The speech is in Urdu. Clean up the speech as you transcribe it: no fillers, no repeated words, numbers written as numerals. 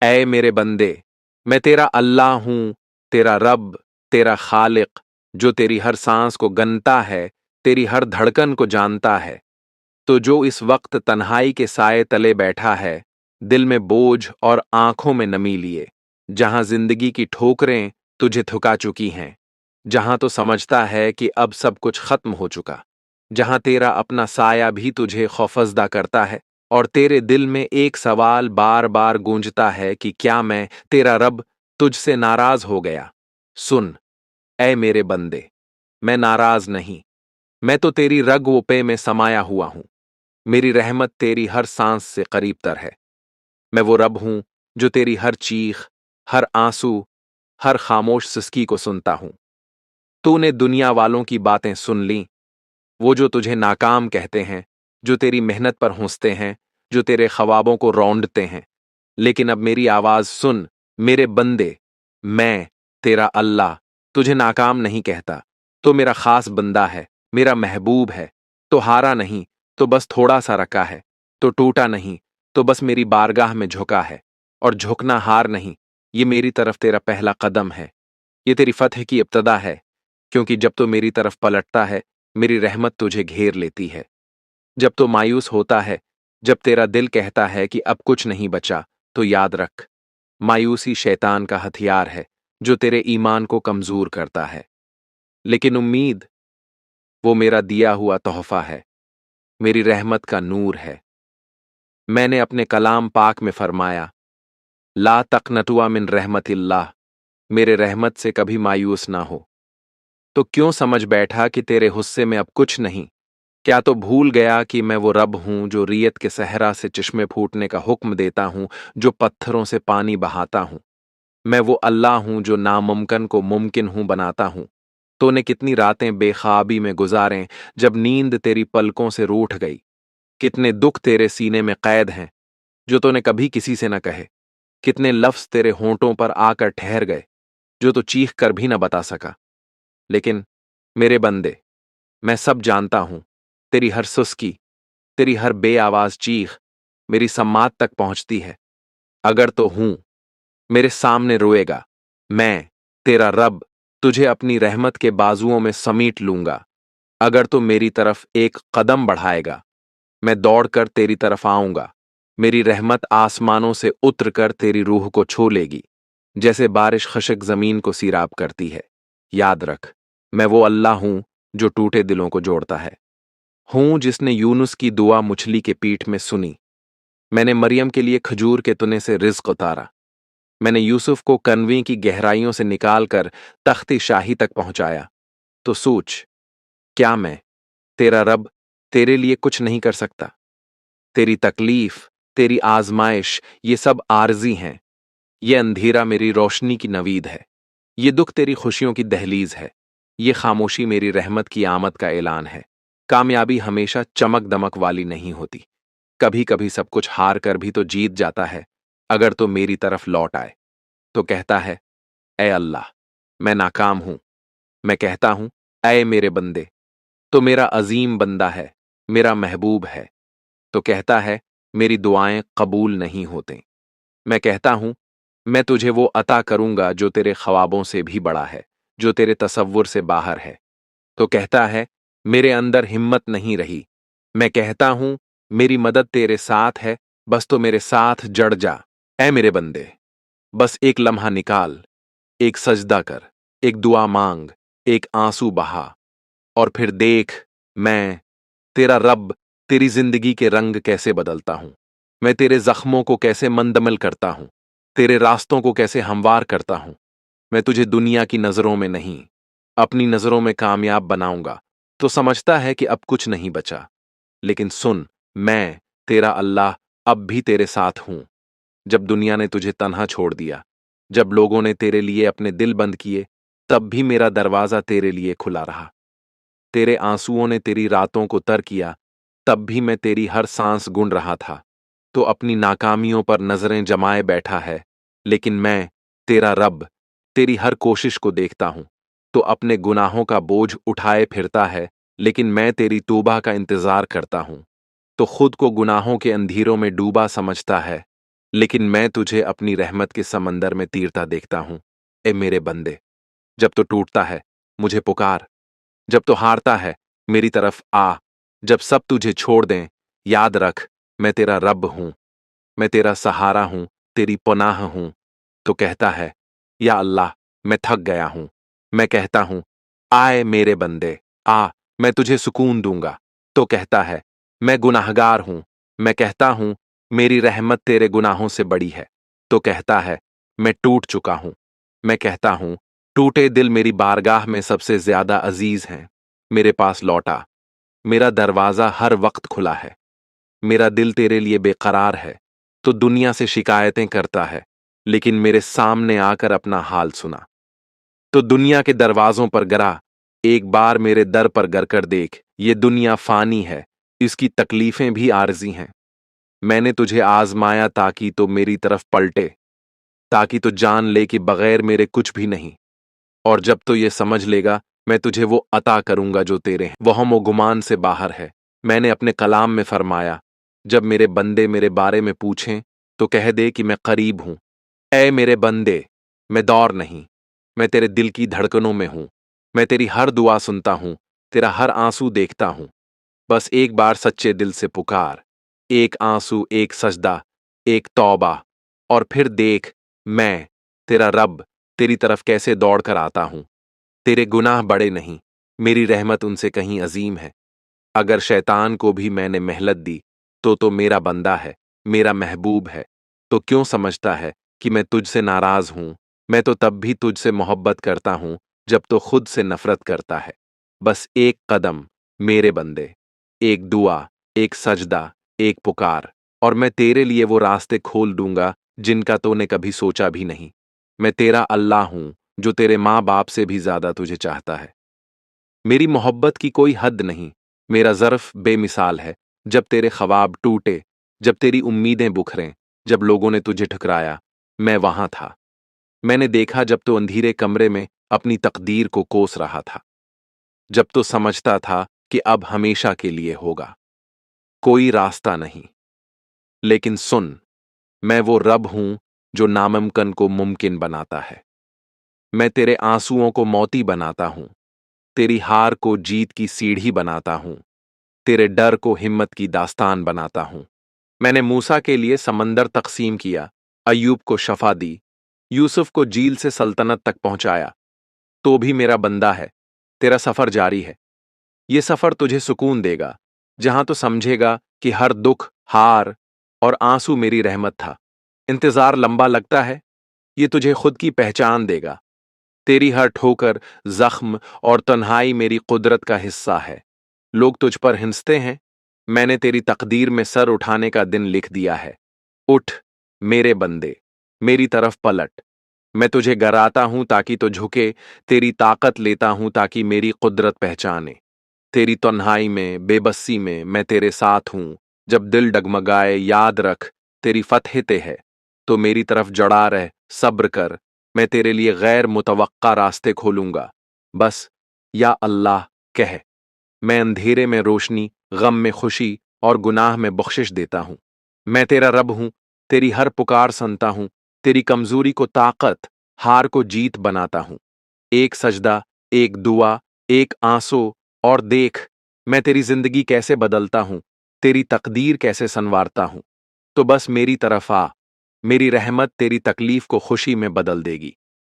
اے میرے بندے، میں تیرا اللہ ہوں، تیرا رب، تیرا خالق، جو تیری ہر سانس کو گنتا ہے، تیری ہر دھڑکن کو جانتا ہے۔ تو جو اس وقت تنہائی کے سائے تلے بیٹھا ہے، دل میں بوجھ اور آنکھوں میں نمی لیے، جہاں زندگی کی ٹھوکریں تجھے تھکا چکی ہیں، جہاں تو سمجھتا ہے کہ اب سب کچھ ختم ہو چکا، جہاں تیرا اپنا سایہ بھی تجھے خوفزدہ کرتا ہے، اور تیرے دل میں ایک سوال بار بار گونجتا ہے کہ کیا میں، تیرا رب، تجھ سے ناراض ہو گیا؟ سن، اے میرے بندے، میں ناراض نہیں، میں تو تیری رگ و پے میں سمایا ہوا ہوں۔ میری رحمت تیری ہر سانس سے قریب تر ہے۔ میں وہ رب ہوں جو تیری ہر چیخ، ہر آنسو، ہر خاموش سسکی کو سنتا ہوں۔ تو نے دنیا والوں کی باتیں سن لیں، وہ جو تجھے ناکام کہتے ہیں، جو تیری محنت پر ہنستے ہیں، جو تیرے خوابوں کو رونڈتے ہیں۔ لیکن اب میری آواز سن، میرے بندے، میں، تیرا اللہ، تجھے ناکام نہیں کہتا۔ تو میرا خاص بندہ ہے، میرا محبوب ہے۔ تو ہارا نہیں، تو بس تھوڑا سا رکا ہے۔ تو ٹوٹا نہیں، تو بس میری بارگاہ میں جھکا ہے۔ اور جھکنا ہار نہیں، یہ میری طرف تیرا پہلا قدم ہے، یہ تیری فتح کی ابتدا ہے، کیونکہ جب تو میری طرف پلٹتا ہے، میری رحمت تجھے گھیر لیتی ہے۔ جب تو مایوس ہوتا ہے، جب تیرا دل کہتا ہے کہ اب کچھ نہیں بچا، تو یاد رکھ، مایوسی شیطان کا ہتھیار ہے جو تیرے ایمان کو کمزور کرتا ہے۔ لیکن امید، وہ میرا دیا ہوا تحفہ ہے، میری رحمت کا نور ہے۔ میں نے اپنے کلام پاک میں فرمایا، لا تقنطوا من رحمت اللہ، میرے رحمت سے کبھی مایوس نہ ہو۔ تو کیوں سمجھ بیٹھا کہ تیرے غصے میں اب کچھ نہیں؟ کیا تو بھول گیا کہ میں وہ رب ہوں جو ریت کے صحرا سے چشمے پھوٹنے کا حکم دیتا ہوں، جو پتھروں سے پانی بہاتا ہوں؟ میں وہ اللہ ہوں جو ناممکن کو ممکن ہوں بناتا ہوں۔ تو نے کتنی راتیں بے خوابی میں گزاریں جب نیند تیری پلکوں سے روٹھ گئی؟ کتنے دکھ تیرے سینے میں قید ہیں جو تو نے کبھی کسی سے نہ کہے؟ کتنے لفظ تیرے ہونٹوں پر آ کر ٹھہر گئے جو تو چیخ کر بھی نہ بتا سکا؟ لیکن میرے بندے، میں سب جانتا ہوں، تیری ہر سسکی، تیری ہر بے آواز چیخ میری سماعت تک پہنچتی ہے۔ اگر تو ہوں، میرے سامنے روئے گا، میں، تیرا رب، تجھے اپنی رحمت کے بازوؤں میں سمیٹ لوں گا۔ اگر تو میری طرف ایک قدم بڑھائے گا، میں دوڑ کر تیری طرف آؤں گا۔ میری رحمت آسمانوں سے اتر کر تیری روح کو چھو لے گی، جیسے بارش خشک زمین کو سیراب کرتی ہے۔ یاد رکھ، میں وہ اللہ ہوں جو ٹوٹے دلوں کو جوڑتا ہے، ہوں جس نے یونس کی دعا مچھلی کے پیٹھ میں سنی۔ میں نے مریم کے لیے کھجور کے تنے سے رزق اتارا۔ میں نے یوسف کو کنویں کی گہرائیوں سے نکال کر تخت شاہی تک پہنچایا۔ تو سوچ، کیا میں، تیرا رب، تیرے لیے کچھ نہیں کر سکتا؟ تیری تکلیف، تیری آزمائش، یہ سب عارضی ہیں۔ یہ اندھیرا میری روشنی کی نوید ہے، یہ دکھ تیری خوشیوں کی دہلیز ہے، یہ خاموشی میری رحمت کی آمد کا اعلان ہے۔ کامیابی ہمیشہ چمک دمک والی نہیں ہوتی، کبھی کبھی سب کچھ ہار کر بھی تو جیت جاتا ہے اگر تو میری طرف لوٹ آئے۔ تو کہتا ہے، اے اللہ، میں ناکام ہوں۔ میں کہتا ہوں، اے میرے بندے، تو میرا عظیم بندہ ہے، میرا محبوب ہے۔ تو کہتا ہے، میری دعائیں قبول نہیں ہوتے۔ میں کہتا ہوں، میں تجھے وہ عطا کروں گا جو تیرے خوابوں سے بھی بڑا ہے، جو تیرے تصور سے باہر ہے۔ تو کہتا ہے، میرے اندر ہمت نہیں رہی۔ میں کہتا ہوں، میری مدد تیرے ساتھ ہے، بس تو میرے ساتھ جڑ جا۔ اے میرے بندے، بس ایک لمحہ نکال، ایک سجدہ کر، ایک دعا مانگ، ایک آنسو بہا، اور پھر دیکھ، میں، تیرا رب، تیری زندگی کے رنگ کیسے بدلتا ہوں۔ میں تیرے زخموں کو کیسے مندمل کرتا ہوں، تیرے راستوں کو کیسے ہموار کرتا ہوں۔ میں تجھے دنیا کی نظروں میں نہیں، اپنی نظروں میں کامیاب بناؤں گا۔ تو سمجھتا ہے کہ اب کچھ نہیں بچا، لیکن سن، میں، تیرا اللہ، اب بھی تیرے ساتھ ہوں۔ جب دنیا نے تجھے تنہا چھوڑ دیا، جب لوگوں نے تیرے لیے اپنے دل بند کیے، تب بھی میرا دروازہ تیرے لیے کھلا رہا۔ تیرے آنسوؤں نے تیری راتوں کو تر کیا، تب بھی میں تیری ہر سانس گن رہا تھا۔ تو اپنی ناکامیوں پر نظریں جمائے بیٹھا ہے، لیکن میں، تیرا رب، تیری ہر کوشش کو دیکھتا ہوں۔ تو اپنے گناہوں کا بوجھ اٹھائے پھرتا ہے، لیکن میں تیری توبہ کا انتظار کرتا ہوں۔ تو خود کو گناہوں کے اندھیروں میں ڈوبا سمجھتا ہے، لیکن میں تجھے اپنی رحمت کے سمندر میں تیرتا دیکھتا ہوں۔ اے میرے بندے، جب تو ٹوٹتا ہے مجھے پکار، جب تو ہارتا ہے میری طرف آ، جب سب تجھے چھوڑ دیں یاد رکھ میں تیرا رب ہوں، میں تیرا سہارا ہوں، تیری پناہ ہوں۔ تو کہتا ہے یا اللہ میں تھک گیا ہوں، میں کہتا ہوں آئے میرے بندے آ، میں تجھے سکون دوں گا۔ تو کہتا ہے میں گناہگار ہوں، میں کہتا ہوں میری رحمت تیرے گناہوں سے بڑی ہے۔ تو کہتا ہے میں ٹوٹ چکا ہوں، میں کہتا ہوں ٹوٹے دل میری بارگاہ میں سب سے زیادہ عزیز ہیں۔ میرے پاس لوٹا، میرا دروازہ ہر وقت کھلا ہے، میرا دل تیرے لیے بے قرار ہے۔ تو دنیا سے شکایتیں کرتا ہے لیکن میرے سامنے آ کر اپنا حال سنا۔ تو دنیا کے دروازوں پر گرا، ایک بار میرے در پر گر کر دیکھ، یہ دنیا فانی ہے، اس کی تکلیفیں بھی عارضی ہیں۔ میں نے تجھے آزمایا تاکہ تو میری طرف پلٹے، تاکہ تو جان لے کہ بغیر میرے کچھ بھی نہیں، اور جب تو یہ سمجھ لے گا میں تجھے وہ عطا کروں گا جو تیرے ہیں، وہم و گمان سے باہر ہے۔ میں نے اپنے کلام میں فرمایا جب میرے بندے میرے بارے میں پوچھیں تو کہہ دے کہ میں قریب ہوں۔ اے میرے بندے، میں دور نہیں، میں تیرے دل کی دھڑکنوں میں ہوں، میں تیری ہر دعا سنتا ہوں، تیرا ہر آنسو دیکھتا ہوں۔ بس ایک بار سچے دل سے پکار، ایک آنسو، ایک سجدہ، ایک توبہ، اور پھر دیکھ میں تیرا رب تیری طرف کیسے دوڑ کر آتا ہوں۔ تیرے گناہ بڑے نہیں، میری رحمت ان سے کہیں عظیم ہے۔ اگر شیطان کو بھی میں نے مہلت دی تو میرا بندہ ہے، میرا محبوب ہے، تو کیوں سمجھتا ہے کہ میں تجھ سے ناراض ہوں؟ میں تو تب بھی تجھ سے محبت کرتا ہوں جب تو خود سے نفرت کرتا ہے۔ بس ایک قدم میرے بندے، ایک دعا، ایک سجدہ، ایک پکار، اور میں تیرے لیے وہ راستے کھول دوں گا جن کا تو نے کبھی سوچا بھی نہیں۔ میں تیرا اللہ ہوں جو تیرے ماں باپ سے بھی زیادہ تجھے چاہتا ہے۔ میری محبت کی کوئی حد نہیں، میرا ظرف بے مثال ہے۔ جب تیرے خواب ٹوٹے، جب تیری امیدیں بکھریں، جب لوگوں نے تجھے ٹھکرایا، میں وہاں تھا۔ میں نے دیکھا جب تو اندھیرے کمرے میں اپنی تقدیر کو کوس رہا تھا، جب تو سمجھتا تھا کہ اب ہمیشہ کے لیے ہوگا، کوئی راستہ نہیں۔ لیکن سن، میں وہ رب ہوں جو ناممکن کو ممکن بناتا ہے۔ میں تیرے آنسوؤں کو موتی بناتا ہوں، تیری ہار کو جیت کی سیڑھی بناتا ہوں، تیرے ڈر کو ہمت کی داستان بناتا ہوں۔ میں نے موسیٰ کے لیے سمندر تقسیم کیا، ایوب کو شفا دی، یوسف کو جیل سے سلطنت تک پہنچایا۔ تو بھی میرا بندہ ہے، تیرا سفر جاری ہے۔ یہ سفر تجھے سکون دے گا، جہاں تو سمجھے گا کہ ہر دکھ، ہار اور آنسو میری رحمت تھا۔ انتظار لمبا لگتا ہے، یہ تجھے خود کی پہچان دے گا۔ تیری ہر ٹھوکر، زخم اور تنہائی میری قدرت کا حصہ ہے۔ لوگ تجھ پر ہنستے ہیں، میں نے تیری تقدیر میں سر اٹھانے کا دن لکھ دیا ہے۔ اٹھ میرے بندے، میری طرف پلٹ، میں تجھے گراتا ہوں تاکہ تو جھکے، تیری طاقت لیتا ہوں تاکہ میری قدرت پہچانے۔ تیری تنہائی میں، بے بسی میں تیرے ساتھ ہوں۔ جب دل ڈگمگائے یاد رکھ تیری فتح تے ہے، تو میری طرف جڑا رہ، صبر کر، میں تیرے لیے غیر متوقع راستے کھولوں گا۔ بس یا اللہ کہہ، میں اندھیرے میں روشنی، غم میں خوشی اور گناہ میں بخشش دیتا ہوں۔ میں تیرا رب ہوں، تیری ہر پکار سنتا ہوں، تیری کمزوری کو طاقت، ہار کو جیت بناتا ہوں۔ ایک سجدہ، ایک دعا، ایک آنسو، اور دیکھ میں تیری زندگی کیسے بدلتا ہوں، تیری تقدیر کیسے سنوارتا ہوں۔ تو بس میری طرف آ، میری رحمت تیری تکلیف کو خوشی میں بدل دے گی۔